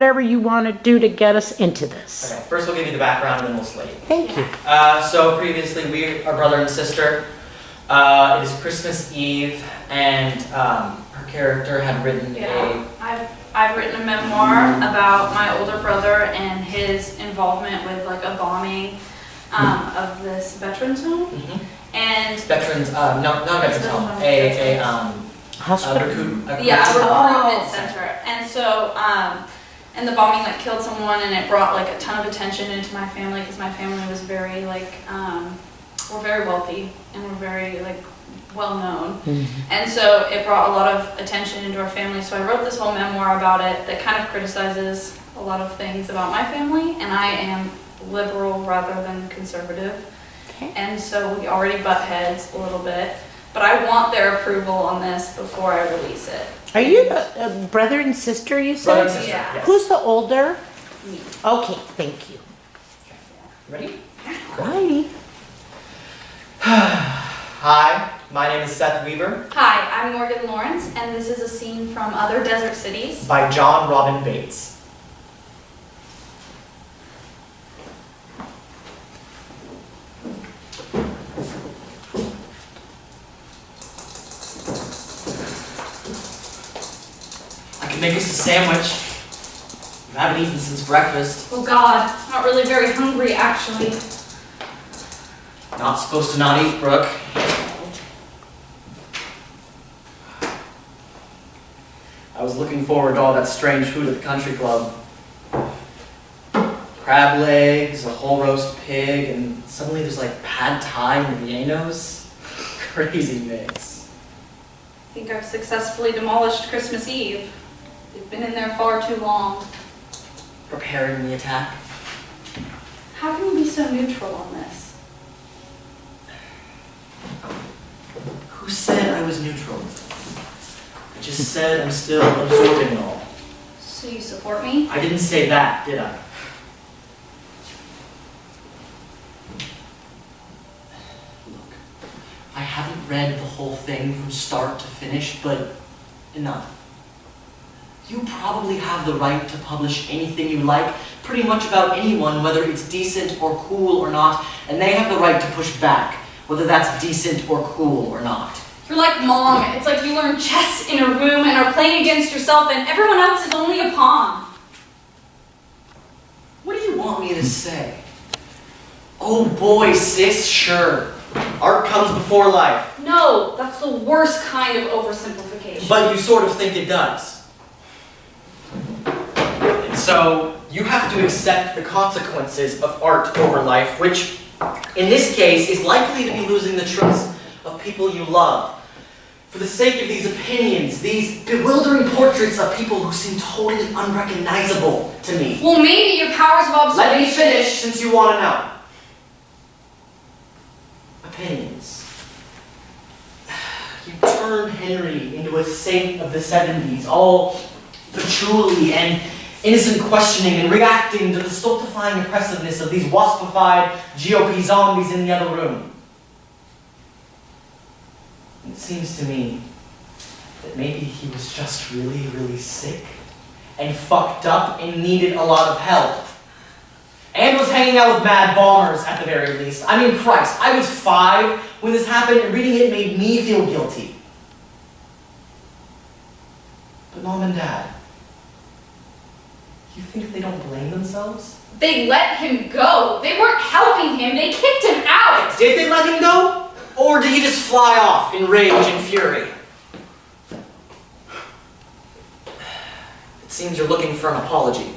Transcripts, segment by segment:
whatever you want to do to get us into this. Okay, first we'll give you the background and then we'll slate. Thank you. So previously we are brother and sister. It is Christmas Eve and her character had written I've written a memoir about my older brother and his involvement with like a bombing of this veterans home. And veterans, not veterans home, Hospital? a recruitment center. And so, and the bombing like killed someone, and it brought like a ton of attention into my family because my family was very like, we're very wealthy and we're very like well known. And so it brought a lot of attention into our family. So I wrote this whole memoir about it that kind of criticizes a lot of things about my family, and I am liberal rather than conservative. And so we already butt heads a little bit, but I want their approval on this before I release it. Are you a brother and sister, you said? Brother and sister, Yeah. yes. Who's the older? Me. Okay, thank you. Ready? Righty. Hi, my name is Seth Weaver Hi, I'm Morgan Lawrence, and this is a scene from Other Desert Cities. by John Robin Bates. I can make us a sandwich. You haven't eaten since breakfast. Oh God, not really very hungry actually. Not supposed to not eat, Brooke. I was looking forward to all that strange food at the country club. Crab legs, a whole roast pig, and suddenly there's like pad thai and Viennos. Crazy mix. I think I've successfully demolished Christmas Eve. They've been in there far too long. Preparing the attack. How can you be so neutral on this? Who said I was neutral? I just said I'm still absorbing it all. So you support me? I didn't say that, did I? Look, I haven't read the whole thing from start to finish, but enough. You probably have the right to publish anything you like, pretty much about anyone, whether it's decent or cool or not, and they have the right to push back, whether that's decent or cool or not. You're like Mom. It's like you learn chess in a room and are playing against yourself and everyone else is only a pawn. What do you want me to say? Oh boy, sis, sure. Art comes before life. No, that's the worst kind of oversimplification. But you sort of think it does. And so, you have to accept the consequences of art over life, which, in this case, is likely to be losing the trust of people you love. For the sake of these opinions, these bewildering portraits of people who seem totally unrecognizable to me. Well, maybe your powers of observation... Let me finish, since you want to know. Opinions. You turn Henry into a saint of the 70s, all patchouli and innocent questioning and reacting to the stultifying oppressiveness of these waspified GOP zombies in the other room. It seems to me that maybe he was just really, really sick and fucked up and needed a lot of help. And was hanging out with mad bombers at the very least. I mean, Christ, I was 5 when this happened and reading it made me feel guilty. But Mom and Dad, you think they don't blame themselves? They let him go. They weren't helping him. They kicked him out. Did they let him go? Or did he just fly off in rage and fury? It seems you're looking for an apology.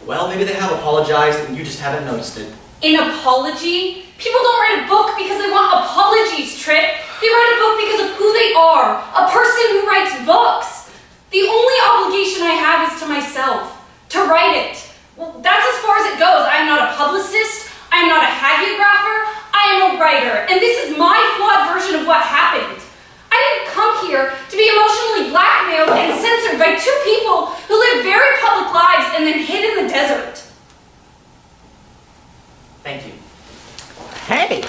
Well, maybe they have apologized and you just haven't noticed it. An apology? People don't write a book because they want apologies, Trip. They write a book because of who they are. A person who writes books. The only obligation I have is to myself. To write it. Well, that's as far as it goes. I am not a publicist. I am not a hagiographer. I am a writer. And this is my flawed version of what happened. I didn't come here to be emotionally blackmailed and censored by 2 people who live very public lives and then hid in the desert. Thank you. Hey,